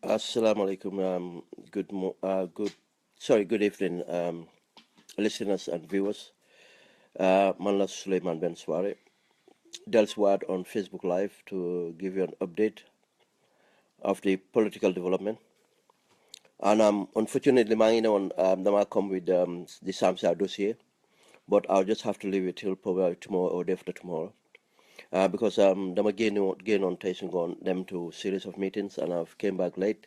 Assalamu alaikum. Good evening, listeners and viewers. Man la Suleiman Ben Sware. Del Swad on Facebook Live to give you an update of the political development. And unfortunately, Dama come with the Samsa dossier, but I'll just have to leave it till probably tomorrow or day after tomorrow. Because Dama gain on Tyson gone them to series of meetings, and I've came back late,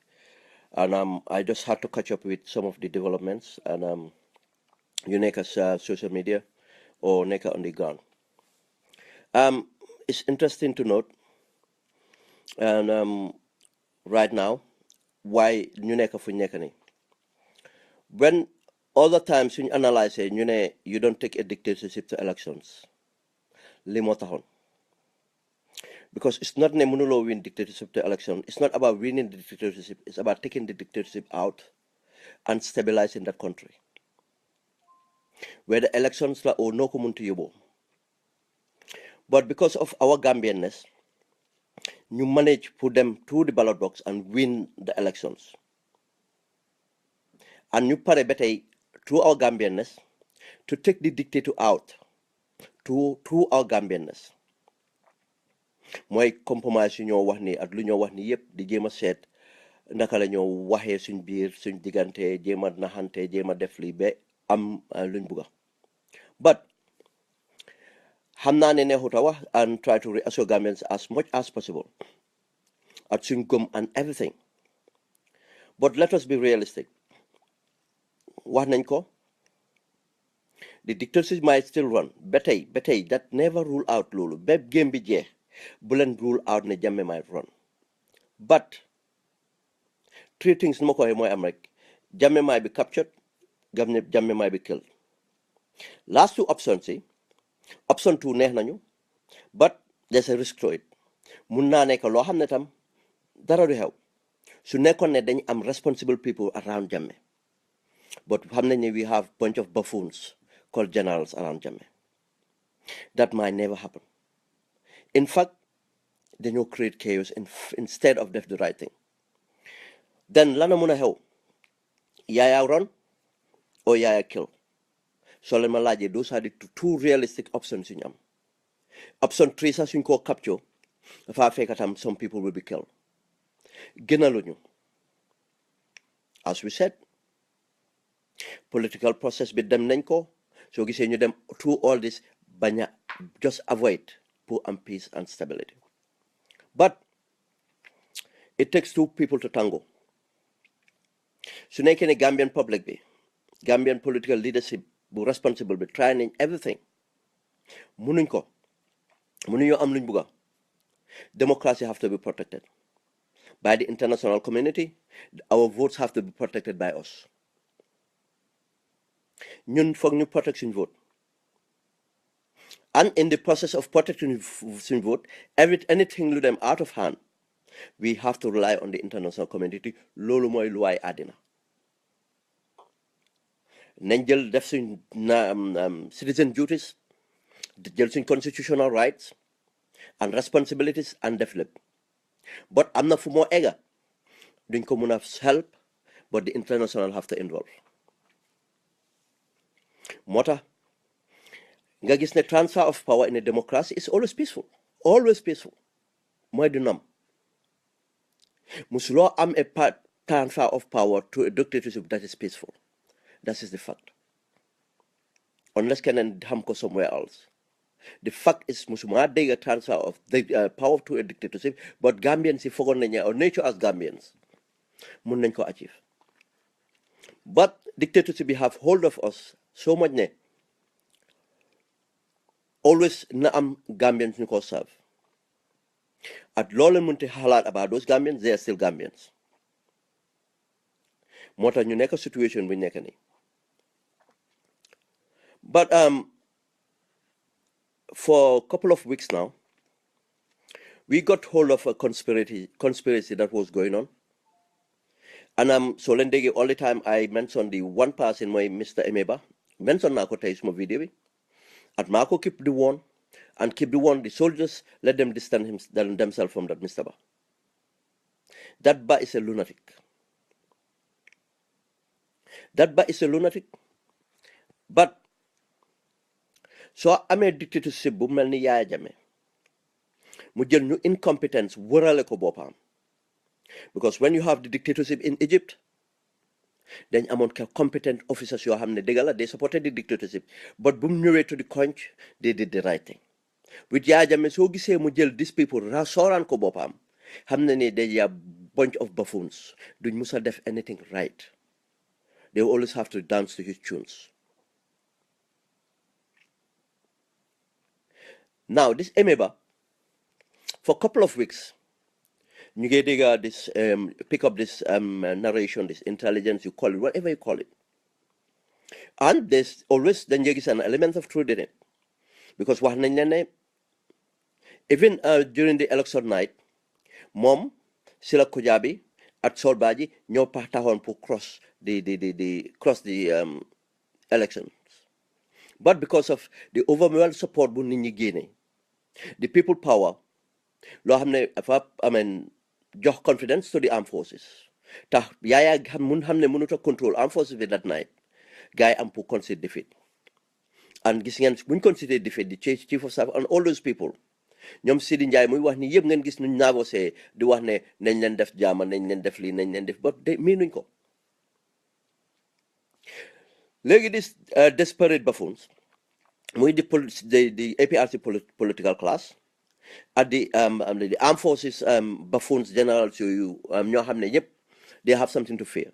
and I just had to catch up with some of the developments, and you make us social media or NECA on the ground. It's interesting to note, and right now, why ñu nekk fu ñu nekk nii. When other times when you analyse it, you don't take a dictatorship to elections. Li moo taxoon. Because it's not ne mënuloo win dictatorship to election. It's not about winning the dictatorship. It's about taking the dictatorship out and stabilizing that country. Where the elections la or no community yobo. But because of our Gambianness, you manage put them to the ballot box and win the elections. And you pare better through our Gambianness to take the dictator out through our Gambianness. Mooy compromise yu ñoo wax ni ak lu ñoo wax ni yëpp di jéem a seet naka la ñoo waxee suñ biir suñ diggante jéem a naxante jéem a def lii ba am luñ bugga. But xam naa ne neexut a wax and try to reassure Gambians as much as possible at suñ gëm and everything. But let us be realistic. Wax nañ ko, the dictatorship might still run ba tey that never rule out loolu ba game bi jeex bu leen rule out ne Jammeh might run. But three things nu ma ko waxee mooy am rek. Jammeh might be captured, Jammeh might be killed. Last two options yi option 2 neex nañu, but there's a risk to it. Mun naa nekk loo xam ne tam dara du xew su nekkoon ne dañ am responsible people around Jammeh. But xam nañ ne we have bunch of buffoons called generals around Jammeh. That might never happen. In fact, dañoo create chaos instead of def the right thing. Then lana mun a xew Yaya run or Yaya kill. So leen ma laajee those are the two realistic options yu ñu am. Option 3 sax suñ koo capture dafa fekk tam some people will be killed. Gënaluñu. As we said, political process bi dem nañ ko soo gisee ñu dem through all this bañ a just avoid pour am peace and stability. But it takes two people to tango. Su nekkee ne Gambian public bi Gambian political leadership bu responsible bi try nañ everything mënuñoo am luñ bugga. Democracy have to be protected by the international community. Our votes have to be protected by us. Ñun foog ñu protect suñ vote. And in the process of protecting suñ vote, anything lu dem out of hand, we have to rely on the international community. Loolu mooy luwaay àddina. Nañ jël def suñ citizen duties, jël suñ constitutional rights and responsibilities and def lépp. But am na fu moo egga duñ ko mun a help, but the international have to involve. Moo tax nga gis ne transfer of power in a democracy is always peaceful. Mooy du nam musuloo am a transfer of power to a dictatorship that is peaceful. That is the fact. Unless keneen xam ko somewhere else. The fact is musuma dégg a transfer of the power to a dictatorship, but Gambians yi foogoon nañ ne our nature as Gambians mun nañ ko achieve. But dictatorship bi have hold of us so much ne always na am Gambians ñu ko serve. At loolu munti xalaat about those Gambians, they are still Gambians. Moo tax ñu nekk situation bu nekk nii. But for a couple of weeks now, we got hold of a conspiracy that was going on. And so leen dégg all the time I mention the one person mooy Mr. Emeba. Mention naa ko tey suma video bi. At maa ko keep the one and keep the one the soldiers let them distance themselves from that Mr. Ba. That ba is a lunatic. That ba is a lunatic. But so amee dictatorship bu mel ni Yaya Jammeh mu jël ñu incompetence wërale ko boppam, because when you have the dictatorship in Egypt dañ amoon competent officers yoo xam ne dëgg la they supported the dictatorship, but bu mu ñëwee to the crunch they did the right thing. With Yaya Jammeh soo gisee mu jël these people sooraan ko boppam xam na ne they are bunch of buffoons, duñ musa def anything right. They will always have to dance to his tunes. Now this Emeba, for a couple of weeks, you get this pick up this narration, this intelligence, you call it whatever you call it, and there's always then there is an element of truth in it, because even during the election night, Mom Sila Kujabi at Solbaji ñoo taxawoon pour cross the elections, but because of the overwhelming support bu nit ñi génne, the people power loo xam ne dafa jox confidence to the armed forces tax Yaya xam ne mënut a control armed forces bi that night gars yi am pour concede defeat, and gis ngeen buñ concede defeat the chief of staff and all those people ñoom Sidi Ndiaye muy wax ni yëpp ngeen gis nuñ négocier di wax ne nañ leen def jaama nañ leen def lii nañ leen def ba miinuñ ko. Léegi this desperate buffoons muy the APRC political class at the armed forces buffoons generals yooyu ñoo xam ne ñëpp they have something to fear,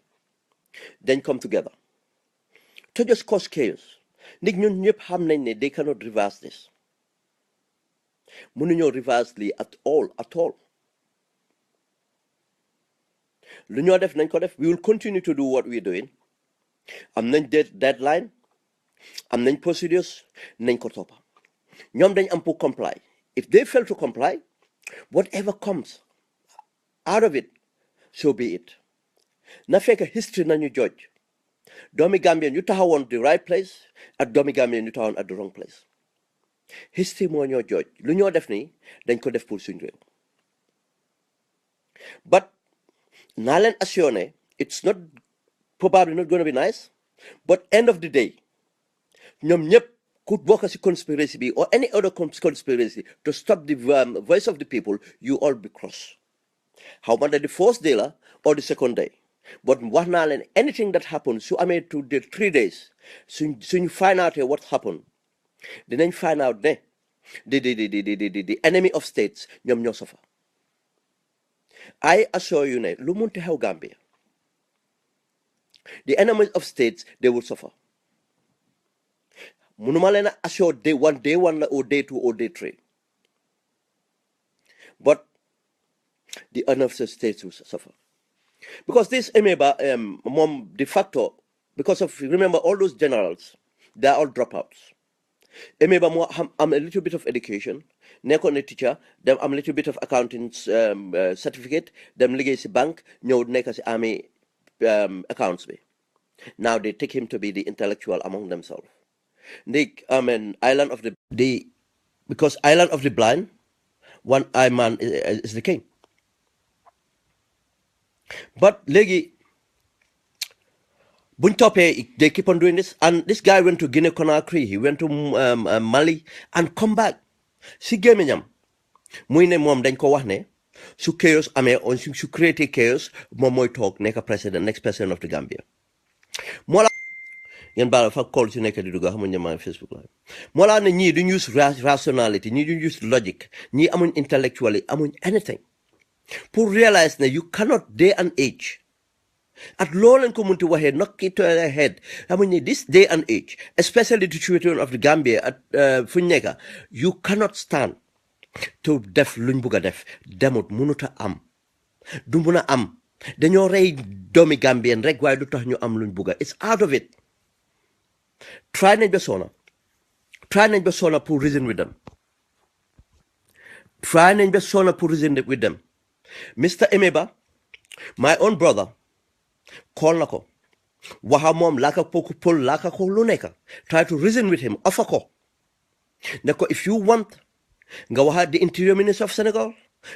then come together to just cause chaos. Nit ñun ñëpp xam nañ ne they cannot reverse this. Mënuñoo reverse lii at all. Lu ñoo def nañ ko def. We will continue to do what we're doing. Am nañ deadline, am nañ procedures, nañ ko toppa. Ñoom dañ am pour comply. If they fail to comply, whatever comes out of it, so be it. Na fekk history nañu judge doomi Gambien yu taxawoon the right place ak doomi Gambien yu taxawoon at the wrong place. History moo ñoo judge. Lu ñoo def nii dañ ko def pour suñ réew. But naa leen assuré it's not probably not going to be nice, but end of the day ñoom ñëpp ku bokk ci conspiracy bi or any other conspiracy to stop the voice of the people, you all be cross. How much the first day la or the second day, but wax naa leen anything that happens su amee to the 3 days suñ find out what happened, dinañ find out ne the enemy of states ñoom ñoo suffer. I assure you ne lu munti xew Gambia, the enemies of states they will suffer. Munuma leen assure day one la or day 2 or day 3, but the enemies of states will suffer. Because this Emeba mom de facto, because of remember all those generals, they are all dropouts. Emeba I'm a little bit of education, nekkoon a teacher, them I'm a little bit of accounting certificate, them liggéey ci bank, ñëw nekk ci army accounts bi. Now they take him to be the intellectual among themselves. Island of the because Island of the Blind, one eye man is the king. But léegi buñ toppee they keep on doing this, and this guy went to Guinea Conakry, he went to Mali and come back. Si gémmiñam muy ne moom dañ ko wax ne su chaos amee on su créer chaos moom mooy toog nekk president next president of the Gambia. moo la ngeen baal fa call si nekk di dugga xamuñ ne maa ngi Facebook live. moo la ne ñii duñ use rationality, ñii duñ use logic, ñii amuñ intellectually amuñ anything pour realize ne you cannot day and age at loolu lañ ko munti waxee knock it to the head. xamuñ ne this day and age, especially the situation of the Gambia at fu ñu nekk, you cannot stand to def luñ bugg a def demut munuta am du mun a am. dañoo rey doomi Gambien rek waaye du tax ñu am luñ bugga. It's out of it. Try nañ ba soona pour reason with them. Try nañ ba soona pour reason with them. Mr. Emeba, my own brother, call na ko waxa moom laaka poku pol laaka ko lu nekk. Try to reason with him, offer ko ne ko if you want nga waxa the interior minister of Senegal,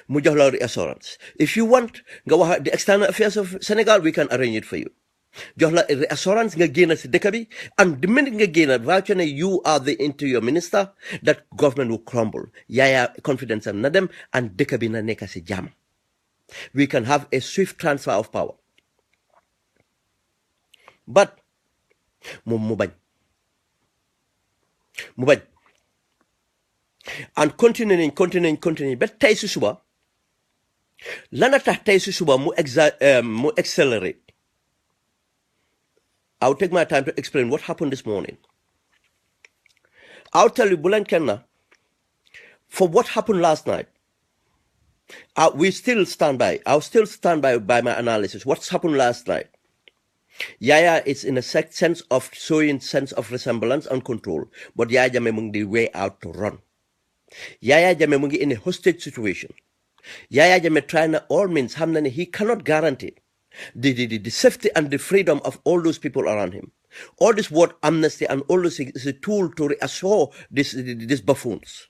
mu jox la reassurance. If you want nga wax the external affairs of Senegal, we can arrange it for you. Jox la reassurance nga génn si dëkk bi, and the minute nga génn voucher ne you are the interior minister, that government will crumble. Yaya confidence am na dem, and dëkk bi na nekk si jàmm. We can have a swift transfer of power. But moom mu bañ and continuing ba tey si suba lana tax tey si suba mu accelerate. I'll take my time to explain what happened this morning. I'll tell you, Bulankenna, for what happened last night, we still stand by. I'll still stand by my analysis. What's happened last night? Yaya is in a sense of showing sense of resemblance and control, but Yaya Jammeh mung the way out to run. Yaya Jammeh mung in a hostage situation. Yaya Jammeh trying all means, he cannot guarantee the safety and the freedom of all those people around him. All this word amnesty and all this is a tool to reassure these buffoons.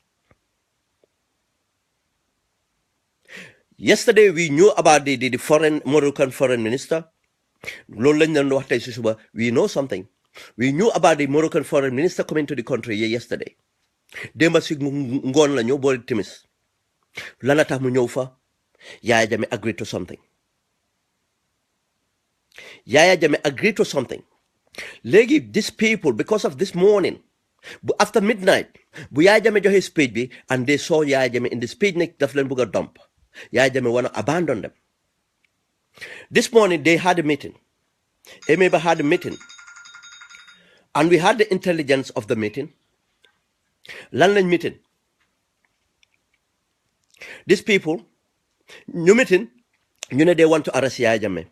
Yesterday we knew about the Moroccan foreign minister. We know something. We knew about the Moroccan foreign minister coming to the country yesterday. Demba sig ngon la ñew boori timis. Lana tax mu ñew fa, Yaya Jammeh agreed to something. Yaya Jammeh agreed to something. Legi, these people, because of this morning, after midnight, bu Yaya Jammeh joxe speech bi, and they saw Yaya Jammeh in the speech nek daf leen bëgg dump. Yaya Jammeh wanna abandon them. This morning they had a meeting. Emeba had a meeting. And we had the intelligence of the meeting. Lan lañ meeting. These people, new meeting, you know they want to arrest Yaya Jammeh.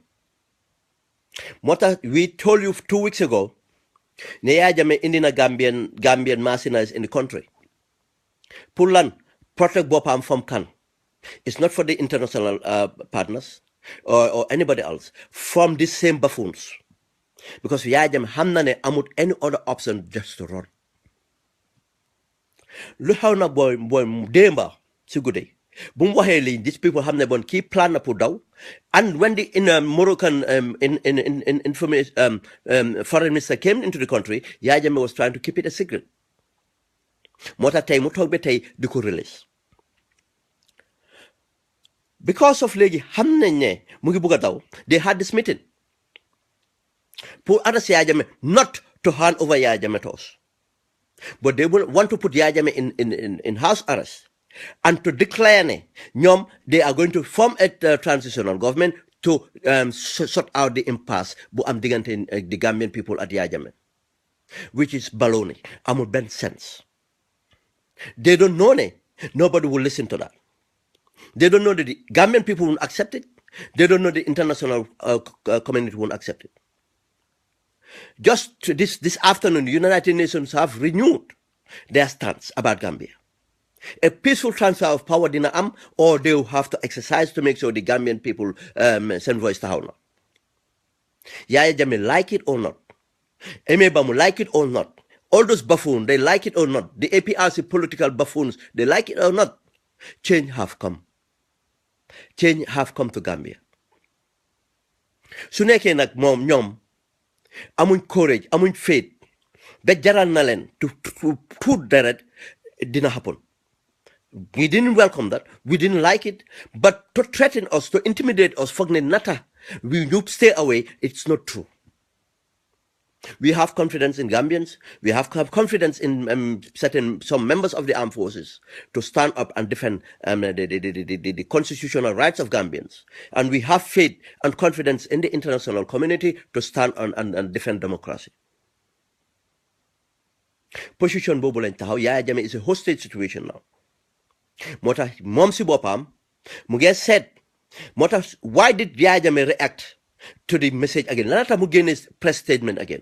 Mota, we told you 2 weeks ago, Yaya Jammeh indina Gambian mercenaries in the country. Pulan, protect Bopam from Khan. It's not for the international partners or anybody else. From these same buffoons. Because Yaya Jammeh hamnane amut any other option just to run. Lu xaw na boy demba si guddi bu mu waxee lii these people xam ne bon kii plan na pour daw, and when the Moroccan information foreign minister came into the country, Yaya Jammeh was trying to keep it a secret. moo tax tey mu toog ba tey di ko release because of léegi xam nañ ne mu ngi bugg a daw. They had this meeting pour arrest Yaya Jammeh, not to hand over Yaya Jammeh to us. But they will want to put Yaya Jammeh in house arrest and to declare they are going to form a transitional government to sort out the impasse bu am diggante the Gambian people at Yaya Jammeh, which is baloney. Amul ben sense. They don't know nobody will listen to that. They don't know that the Gambian people won't accept it. They don't know the international community won't accept it. Just this afternoon, the United Nations have renewed their stance about Gambia. A peaceful transfer of power dina am, or they will have to exercise to make sure the Gambian people send voice to Hauna. Yaya Jammeh, like it or not, Emebamu, like it or not, all those buffoons, they like it or not, the APRC political buffoons, they like it or not, change have come. Change have come to Gambia. Su nekkee nag moom ñoom amuñ courage, amuñ faith, ba jaral na leen to put deret, dina happen. We didn't welcome that. We didn't like it. But to threaten us, to intimidate us, fogne nata, we need stay away. It's not true. We have confidence in Gambians. We have confidence in some members of the armed forces to stand up and defend the constitutional rights of Gambians. And we have faith and confidence in the international community to stand on and defend democracy. Position boobu lañ taxaw. Yaya Jammeh is a hostage situation now. moo tax moom si boppam mu ngi seet moo tax why did Yaya Jammeh react to the message again? Lana tax mu génne press statement again.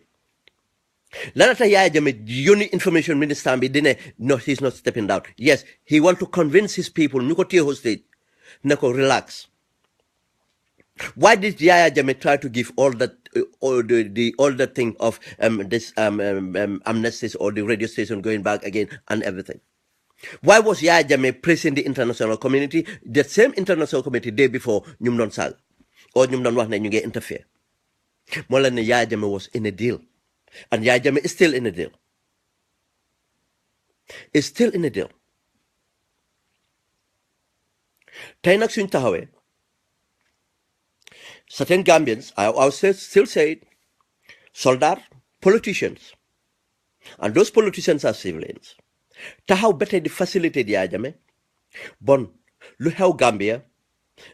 Lana tax Yaya Jammeh yónni information minister bi dine no, he's not stepping down. Yes, he want to convince his people ñu ko téye hostage ne ko relax. Why did Yaya Jammeh try to give all that all the thing of this amnesties or the radio station going back again and everything? Why was Yaya Jammeh praising the international community, the same international community day before ñum doon saaga or ñum doon wax ne ñu ngi interfere? Moo leen ne Yaya Jammeh was in a deal, and Yaya Jammeh is still in a deal. Is still in a deal. Tey nag suñ taxawee, certain Gambians, I'll still say it, soldat, politicians, and those politicians are civilians, taxaw ba tey di facilitate Yaya Jammeh. Bon lu xew Gambia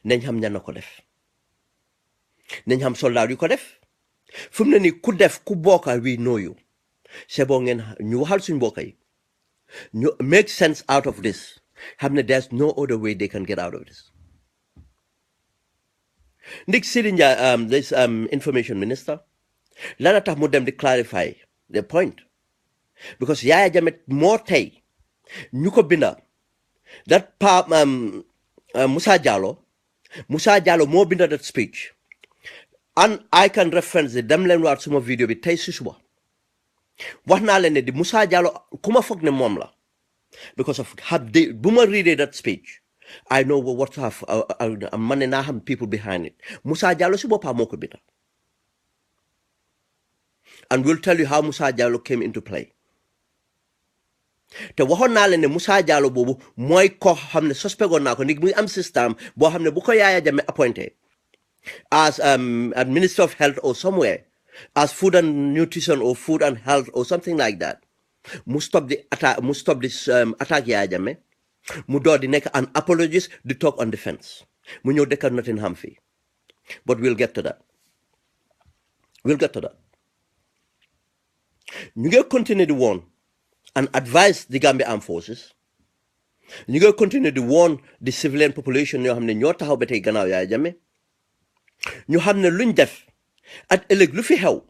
nañ xam ñan na ko def, nañ xam soldat yu ko def. Fu mu ne nii ku def ku bokka we know you. C'est bon ngeen ñu waxal suñ mbokk yi ñu make sense out of this. Xam ne there's no other way they can get out of this. Ndik Sidi Njie, this information minister, lana tax mu dem di clarify the point, because Yaya Jammeh moo tey ñu ko binda that Musa Jallow moo binda that speech, and I can reference it. Dem leen waat suma video bi tey si suba wax naa leen ne di Musa Jallow ku ma foog ne moom la, because of bu ma readee that speech I know what have man ne naa xam people behind it. Musa Jallow si boppam moo ko binda, and we'll tell you how Musa Jallow came into play. Te waxoon naa leen ne Musa Jallow boobu mooy ko xam ne suspectoon naa ko ndig muy am système boo xam ne bu ko Yaya Jammeh appointé as a Minister of Health or somewhere, as food and nutrition or food and health or something like that, mu stop this attack Yaya Jammeh, mu door di nekk an apologist di talk on defense, mu ñëw dëkka Nottingham fii. But we'll get to that. We'll get to that. ñu ngi continue to warn and advise the Gambia Armed Forces. ñu ngi continue to warn the civilian population ñoo xam ne ñoo taxaw ba tey gannaaw Yaya Jammeh. ñu xam ne luñ def at ëllëg lu fi xew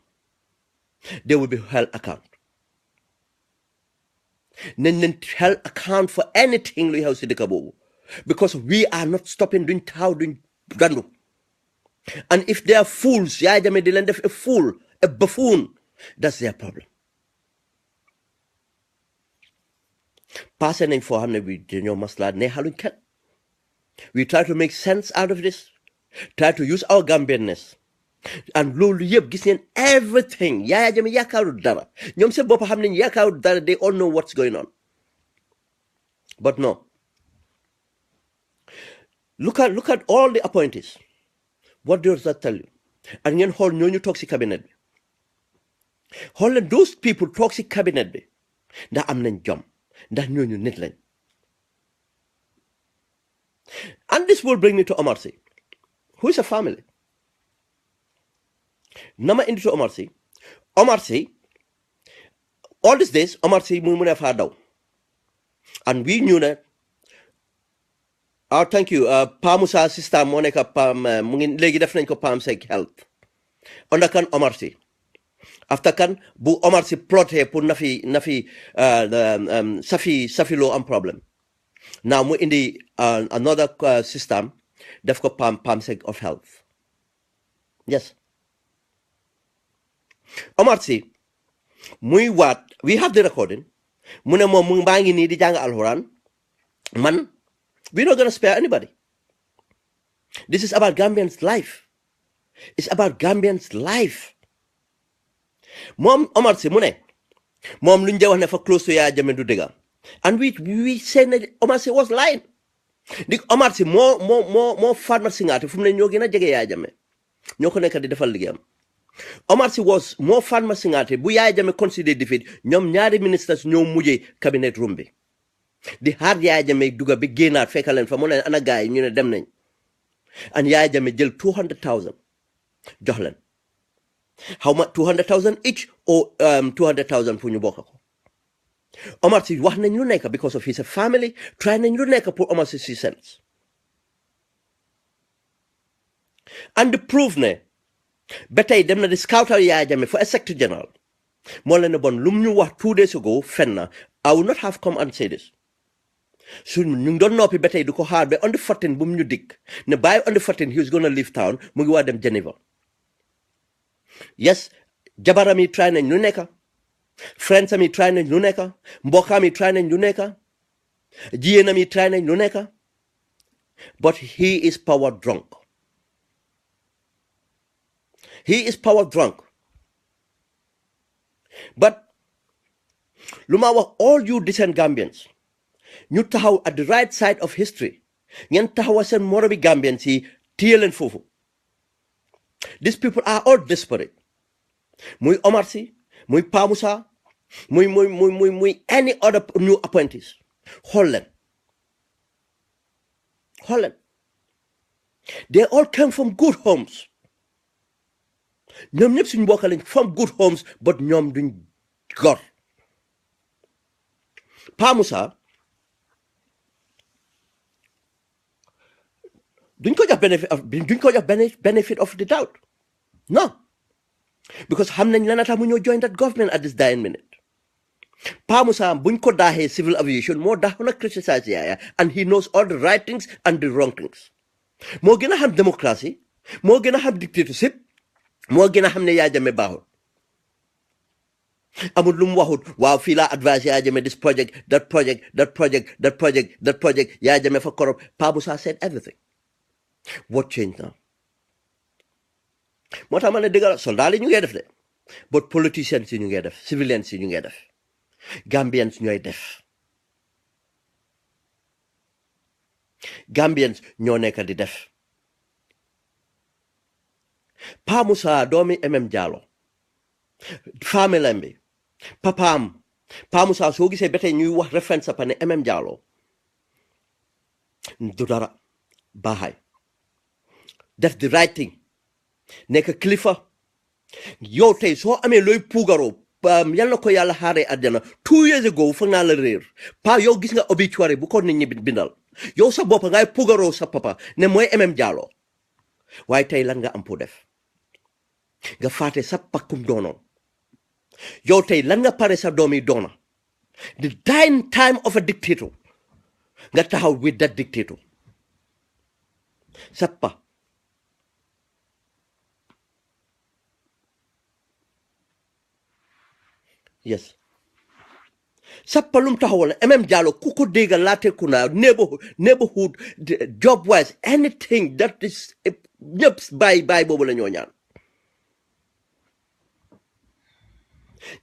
they will be held account. nañ leen held account for anything luy xew si dëkk boobu, because we are not stopping, duñ taxaw duñ gandu. And if they are fools, Yaya Jammeh di leen def a fool, a buffoon, that's their problem. Passé nañ foo xam ne bi dañoo maslaa ne xaluñ kenn. We try to make sense out of this, try to use our Gambianness, and loolu yëpp gis ngeen everything. Yaya Jammeh yaakaarul dara, ñoom seen bopp xam nañ yaakaarul dara, they all know what's going on. But no, look at all the appointees. What does that tell you? And ngeen xool ñooñu toog si cabinet bi, xool leen those people toog si cabinet bi ndax am nañ jom, ndax ñooñu nit lañ. And this will bring me to Omar Sy, who is a family. Nama indi to Omar Sy. Omar Sy, all these days Omar Sy mu ne faa daw, and we knew that. Thank you. Pa Musa system moo nekk Pam mu ngi léegi def nañ ko Pam Sec Health under kan Omar Sy. After kan bu Omar Sy ploté pour Safi Lo am problem. Now mu indi another system def ko Pam Sec of Health. Yes. Omar Sy muy waat, we have the recording, mu ne moom mu baa ngi nii di jàng alxuraan, man we're not going to spare anybody. This is about Gambians' life. It's about Gambians' life. Mom Omar Sy mu ne moom luñ de wax ne fa close to Yaya Jammeh du dëgga, and we say that Omar Sy was lying. Dik Omar Sy moo Fatma Singaate fu mu ne ñoo gën a jege Yaya Jammeh, ñoo ko nekk di defal liggéeyam. Omar Sy was more Fatma Singaate bu Yaya Jammeh consider defeat, ñoom ñaari ministers ñoo mujjee cabinet room bi di xaar Yaya Jammeh dugga bi génnaat fekk leen fa mu ne ana gaay ñu ne dem nañ, and Yaya Jammeh jël 200,000 jox leen. How much? 200,000 each or 200,000 pour ñu bokk ko. Omar Sy wax nañ lu nekk because of his family, try nañ lu nekk pour Omar Sy si sense. And the proof ne ba tey dem na di scoutal Yaya Jammeh for a secretary general, moo leen ne bon lum ñu wax 2 days ago fen na. I would not have come and say this. So ñu doon noppi ba tey du ko xaar ba on the 14 bu mu ñu dikk ne by on the 14 he was going to leave town, mu ngi waa dem Geneva. Yes, jabaram yi try nañ lu nekk, friends am yi try nañ lu nekk, mbokkam yi try nañ lu nekk, jigéenam yi try nañ lu nekk but he is power drunk. He is power drunk. But luma wax all you decent Gambians ñu taxaw at the right side of history ngeen taxaw seen moromi Gambians yi téye leen foofu. These people are all desperate. Muy Omar Sy, muy Pa Moussa, muy any other new appointees. Xool leen. They all came from good homes. ñoom ñëpp suñu mbokk lañ from good homes but ñoom duñ gor. Pa Moussa duñ ko jox benefit of the doubt. No. Because xam nañ lan tax mu ñoo join that government at this dying minute. Pa Moussa buñ ko daaxee civil aviation moo daaxoon a criticize Yaya and he knows all the right things and the wrong things. moo gën a xam démocratie moo gën a xam dictatorship moo gën a xam ne Yaya Jammeh baaxul. amul lu mu waxut waaw fii laa advise Yaya Jammeh this project that project Yaya Jammeh fa corrupt. Pa Moussa said everything. What changed now? moo tax ma ne dëgg la soldat yi ñu ngee def de but politicians yi ñu ngee def civilians yi ñu ngee def Gambians ñooy def. Gambians ñoo nekk di def. Pa Moussa doomi Jallow famille bi papaam Pa Moussa soo gisee ba tey ñuy wax référence pa ne Jallow du dara baaxaay def the right thing nekk kilifa yow tey soo amee looy puugaroo yal na ko yàlla xaaree àddina 2 years ago foog naa la réer pa yow gis nga obituary bu ko nit ñi bindal yow sa bopp ngay puugaroo sa papa ne mooy Jallow waaye tey lan nga am pour def nga faate sa pakkum doonoon yow tey lan nga pare sa doom yi doona the dying time of a dictator nga taxaw with that dictator sa pa yes sappalum taxawal Jallow ku ko dégga laate ku na neighborhood job wise anything that is ñëpp bàyyi boobu la ñoo ñaan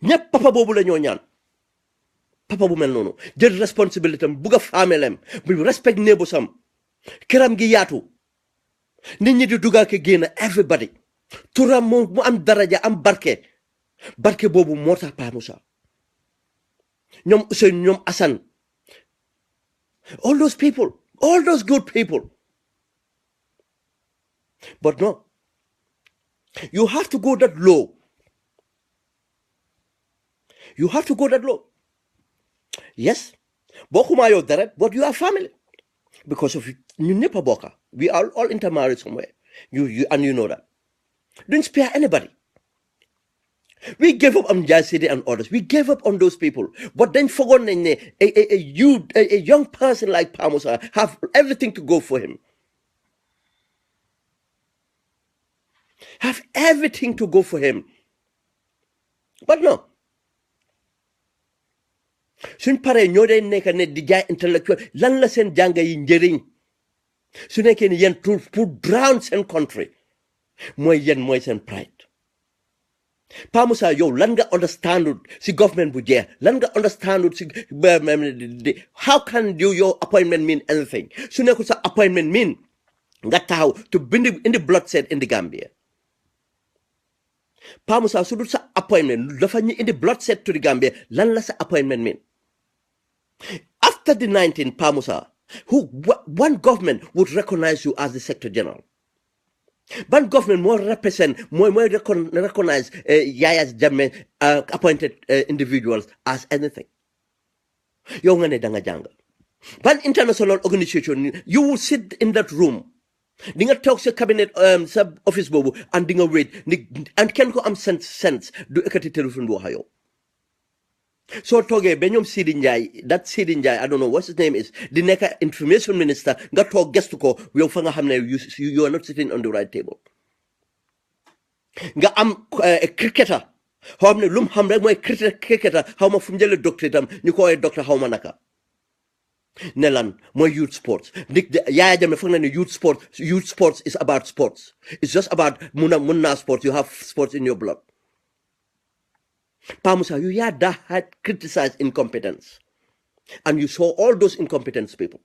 ñëpp papa boobu la ñoo ñaan papa bu mel noonu jël responsabilité am bugg a famelem bu respect neighbor sam këram gi yaatu nit ñi di dugal ke génn everybody turam mu am daraja am barke boobu moo tax Pa Moussa ñoom Ousseynou ñoom Assane all those good people but no you have to go that low yes bokkuma yow dara but you are family because of ñun ñëpp a bokka we are all intermarried somewhere you know that don't spare anybody. We gave up on Njai City and others. We gave up on those people. But then forgotten a young person like Pa Moussa have everything to go for him. Have everything to go for him. But no. Suñ paree ñoo dee nekk ne di jaay intellectual lan la seen jànga yi njëriñ su nekkee ni yéen pour drown seen country mooy seen pride. Pa Moussa yow lan nga understandut si government bu jeex lan nga understandut si how can your appointment mean anything su nekkul sa appointment mean nga taxaw to indi bloodshed in the Gambia. Pa Moussa su dul sa appointment dafa ñu indi bloodshed to the Gambia lan la sa appointment mean. After the 19 Pa Moussa one government would recognize you as the Secretary General. Ban government more represent, more recognize Yaya Jammeh appointed individuals as anything. Yow nga ne danga jàng. Ban international organization you will sit in that room. Di nga toog sa cabinet sa office boobu and di nga wait and kenn ko am sense du ekkati téléphone bu wax yow. So toogee ba ñoom Sidi Njie that Sidi Njie I don't know what his name is di nekk information minister nga toog gestu ko yow fa nga xam ne you are not sitting on the right table. Nga am cricketer xaw ma ne lu mu xam rek mooy cricketer xaw ma fu mu jëlee doctorate am ñu ko woowee docteur xaw ma naka ne lan mooy youth sports Yaya Jammeh foog na ne youth sports is about sports. It's just about mun naa sports. You have sports in your blood. Pa Musa, you had criticized incompetence, and you saw all those incompetent people.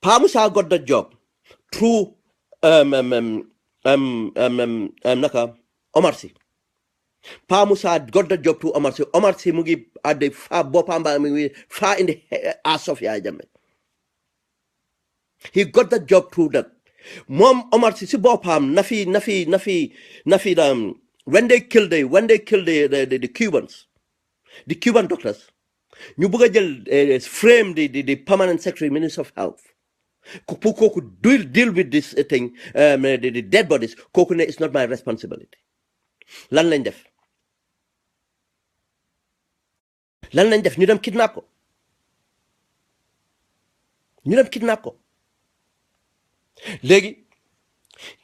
Pa Musa got the job through naka Omar Sy. Pa Musa got the job through Omar Sy. Omar Sy mu ngi at the far bopamba mu ngi far in the ass of Yaya Jammeh. He got the job through that. Mom Omar Sy si bopam nafi when they killed the Cubans, the Cuban doctors, ñu bëgg jël frame the permanent secretary minister of health. Koku deal with this thing, the dead bodies. Koku ne, it's not my responsibility. Lan lañ def ñu dem kidnap ko léegi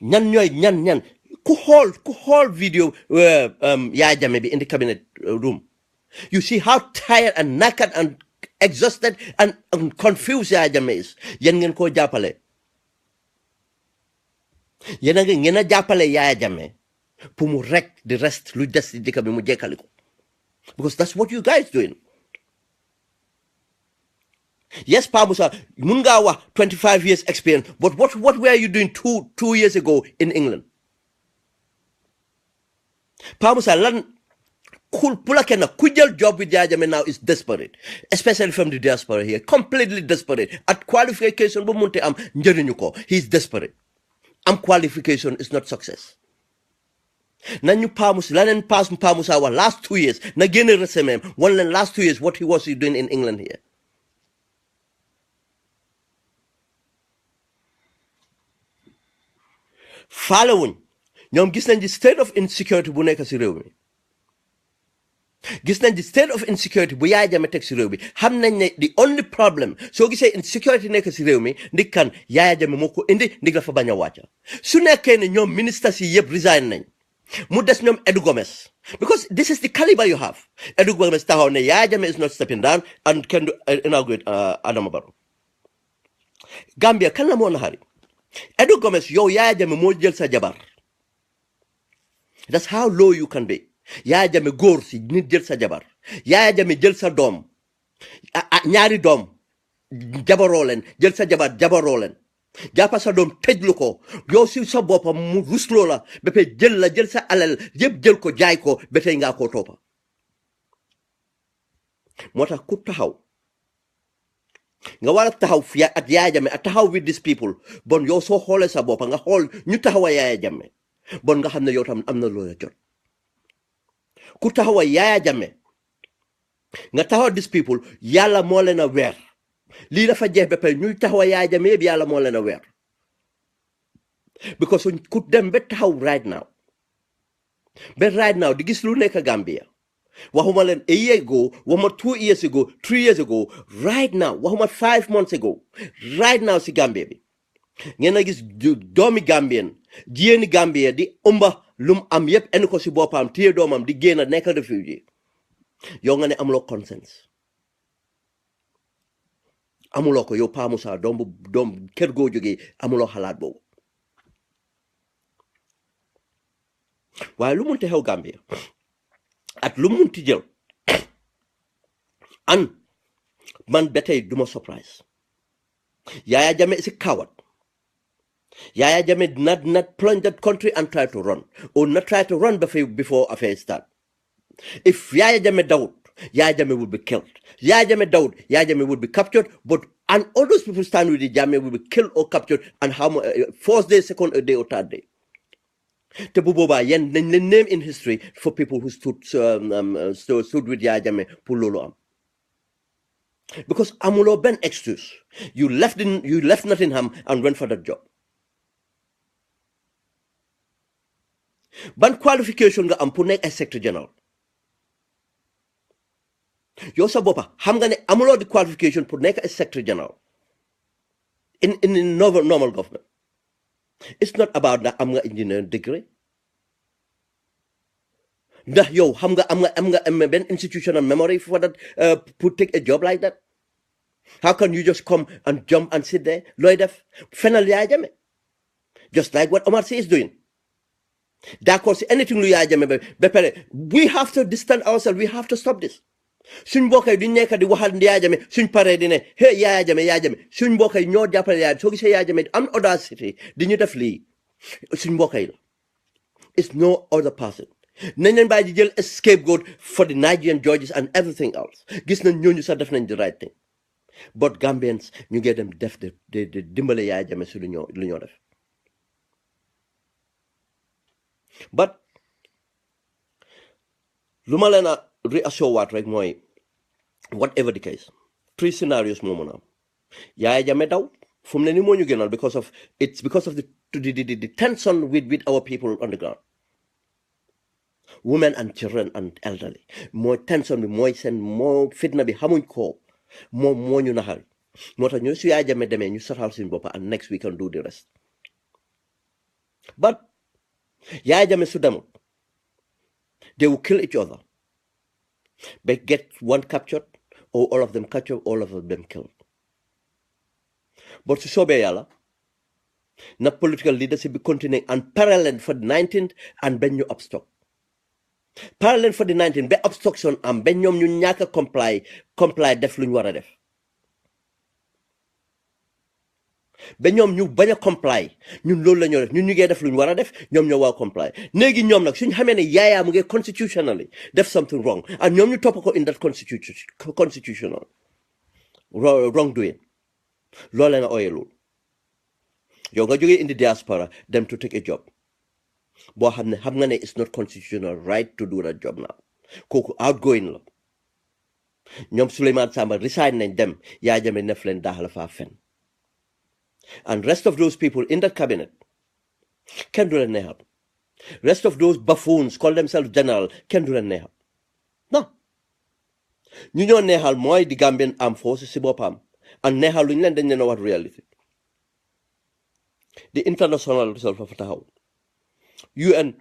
ñan ku xool video Yaya Jammeh bi in the cabinet room, you see how tired and knackered and exhausted and confused Yaya Jammeh is. Yéen ngeen koo jàppale ngeen a jàppale Yaya Jammeh pour mu rek the rest lu des ci dëkk bi mu jekkali ko, because that's what you guys doing. Yes, Pa Musa, mun ngaa wax 25 years experience, but what were you doing two years ago in England? Pa Musa, lan pulakena kujal job with Yaya Jammeh now is desperate, especially from the diaspora here, completely desperate. At qualification bu munte am njëriñu ko, he's desperate. Qualification is not success. Nanyu Pa Musa, lanen pass Pa Musa wa last 2 years, na gene resume, one last 2 years, what he was doing in England here. Following ñoom gis nañ di state of insecurity bu nekk si réew mi, gis nañ di state of insecurity bu Yaya Jammeh teg si réew bi. Xam nañ ne the only problem soo gisee insecurity nekk si réew mi ndik kan Yaya Jammeh moo ko indi, ndik la fa bañ a wàcca. Su nekkee ne ñoom ministres yi yëpp resign nañ, mu des ñoom Edu Gomez, because this is the caliber you have. Edu Gomez taxaw ne Yaya Jammeh is not stepping down and can inaugurate Adama Barrow. Gambia kan la moo naxari Edu Gomez, yow Yaya Jammeh moo jël sa jabar. That's how low you can be. Yaya Jammeh góor si nit jël sa jabar. Yaya Jammeh jël sa doom, ñaari doom jabaroo leen, jël sa jabar jabaroo leen, jàppa sa doom tëjlu ko, yow si sa boppam mu rusloo la ba pare jël sa alal yëpp jël ko jaay ko ba tey ngaa koo toppa. moo tax ku taxaw nga war a taxaw fi at Yaya Jammeh a taxaw with these people, bon yow soo xoolee sa bopp nga xool ñu taxawa Yaya Jammeh, bon nga xam ne yow tam am na loola jot. Ku taxawa Yaya Jammeh nga taxaw these people, yàlla moo leen a weer. Lii dafa jeex ba pare ñuy taxawa Yaya Jammeh yëpp yàlla moo leen a weer, because ku dem ba taxaw right now di gis lu nekk Gambia. Waxuma leen a year ago, waxuma 2 years ago, 3 years ago, right now, waxuma 5 months ago, right now si Gambia bi ngeen a gis doomi Gambien, jigéeni Gambia di ëmba lum am yëpp en ko si boppam téye doomam di génn nekk refugee. yow nga ne amuloo conscience, amuloo ko yow Pa Musa doom kër goo jógee amuloo xalaat boobu. waaye lu munti xew Gambia at lu munti jël an man ba tey duma surprise. Yaya Jammeh is a coward. Yaya Jammeh did not plunge that country and try to run, or not try to run before affairs start. If Yaya Jammeh doubt, Yaya Jammeh would be killed. Yaya Jammeh doubt, Yaya Jammeh would be captured, and all those people stand with the Jammeh will be killed or captured, and first day, second day, or third day. Te bu boobaa yéen nañ leen name in history for people who stood with Yaya Jammeh pour loolu am. Because amuloo benn excuse. You left Nottingham and went for that job. Ban qualification nga am pour nekk ay secretary general. yow sa boppa xam nga ne amuloo di qualification pour nekk ay secretary general in normal government. It's not about that am nga engineering degree. ndax yow xam nga am benn institutional memory for that pour take a job like that. How can you just come and jump and sit there looy def fenal Yaya Jammeh just like what Omar Sy is doing. D'accord si anything lu Yaya Jammeh ba pare we have to distance ourselves, we have to stop this. suñ mbokk yi duñ nekk di waxal Yaya Jammeh suñ paree di ne hey Yaya Jammeh suñ mbokk yi ñoo jàppale Yaya soo gisee Yaya Jammeh am audacity di ñu def lii suñ mbokk yi la. It's no other person. nañ leen bàyyi di jël a scapegoat for the Nigerian judges and everything else. Gis nañ ñooñu sax def nañ the right thing, but Gambians ñu ngi dem def de dimbale Yaya Jammeh si lu ñoo def. But lu ma leen a reassure waat rek mooy whatever the case 3 scenarios moo mën a am. Yaya Jammeh daw fu mu ne ni moo ñu gënal because of the tension with our people on the ground, women and children and elderly. Mooy tension bi mooy seen moo fitna bi xamuñ ko moo ñu naxal moo tax ñu su Yaya Jammeh demee ñu satal suñu bopp and next we can do the rest. But Yaya Jammeh su demul they will kill each other. They get one captured or all of them captured, all of them killed. But su soobee yàlla na political leadership be continuing and parallel for the 19th and ben ñu obstock. Parallel for the 19th be obstruction am ben ñoom ñu ñàkk a comply def lu ñu war a def. ba ñoom ñu bañ a comply ñun loolu la ñoo def ñun ñu ngee def lu ñu war a def ñoom ñoo waa comply. Léegi ñoom nag suñ xamee ne Yaya mu ngi constitutionally def something wrong and ñoom ñu topp ko in that constitutional wrong doing loolu la na ooyee loolu. yow nga jógee in the diaspora dem to take a job boo xam nga ne it's not constitutional right to do that job now kooku outgoing la. ñoom Suleiman Samba resign nañ dem Yaya Jammeh nef leen daaxala faa fen. And rest of those people in that cabinet can do leen neexal. Rest of those buffoons call themselves general can do leen neexal. No. ñu ñoo neexal mooy di Gambian Armed Forces si boppam and neexal luñ leen dañ leen a wax reality. The international result of taxaw UN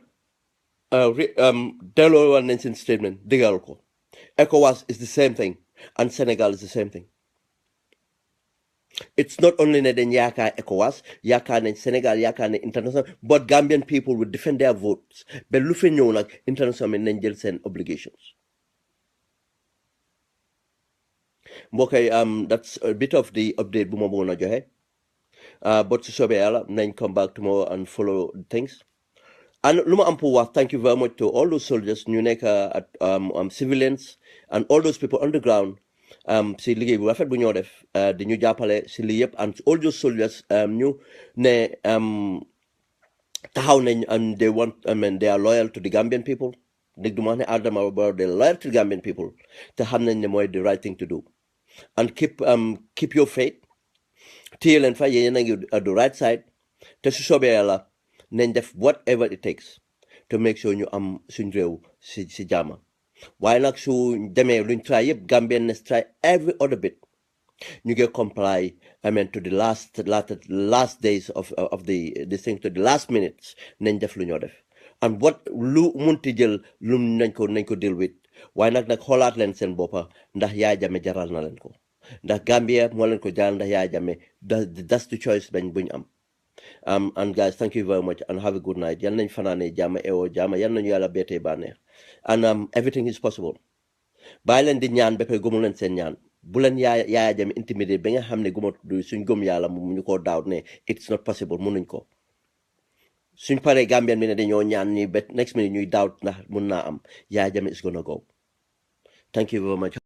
delloo woon nañ seen statement digal ko. ECOWAS is the same thing and Senegal is the same thing. It's not only that in ECOWAS, yaakaar nañ Senegal, yaakaar nañ international, but Gambian people will defend their votes. But lu fi ñëw nag international mi nañ jël seen obligations. mbokk yi that's a bit of the update bu ma bëggoon a joxe. But su soobee yàlla nañ come back tomorrow and follow things. And lu ma am pour wax thank you very much to all those soldiers ñu nekk at civilians and all those people on the ground. Si liggéey bu rafet bu ñoo def di ñu jàppale si lii yëpp and all those soldiers ñu ne taxaw nañ and they are loyal to the Gambian people. dégg du ma wax ne Adama Barrow they are loyal to the Gambian people te xam nañ ne mooy the right thing to do and keep your faith téye leen fa yéen a ngi at the right side te su soobee yàlla nañ def whatever it takes to make sure ñu am suñ réew si jàmm. Waaye nag su demee luñ try yëpp Gambian try every other bit ñu ngi comply to the last days of the thing to the last minutes nañ def lu ñoo def and what lu munti jël lu nañ ko deal with. Waaye nag xoolaat leen seen boppa ndax Yaya Jammeh jaral na leen ko ndax Gambia moo leen ko jaral ndax Yaya Jammeh that's the choice buñ am. And guys, thank you very much and have a good night. Yal nañ fanaane jàmm ewo jàmm yal nañu yàlla beetee bànneex and everything is possible. Bàyyi leen di ñaan ba pare gëmu leen seen ñaan bu leen Yaya Jammeh intimidé ba nga xam ne suñ gëm yàlla mu ñu ko daaw ne it's not possible mënuñ ko. Suñ paree Gambian bi ne dañoo ñaan ni ba next minute ñuy daaw ndax mun naa am Yaya Jammeh is gonna go. Thank you very much.